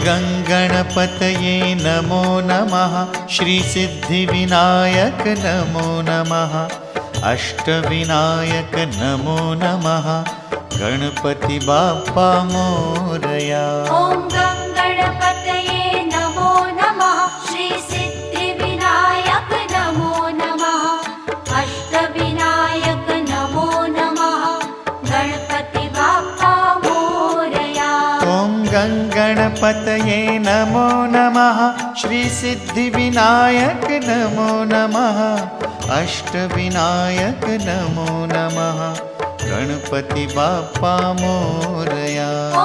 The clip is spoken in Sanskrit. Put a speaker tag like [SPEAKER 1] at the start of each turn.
[SPEAKER 1] गङ्गणपतये नमो नमः। श्रीसिद्धिविनायक नमो नमः। अष्टविनायक नमो नमः। गणपति बाप्पा मोरया।
[SPEAKER 2] ॐ गणपतये नमो नमः। श्रीसिद्धिविनायक नमो नमः। अष्टविनायक नमो नमः। गणपति बाप्पा मोरया।
[SPEAKER 1] ॐ गणपतये नमो नमः। श्रीसिद्धिविनायक नमो नमः। अष्टविनायक नमो नमः। गणपति बाप्पा मोरया।
[SPEAKER 2] ॐ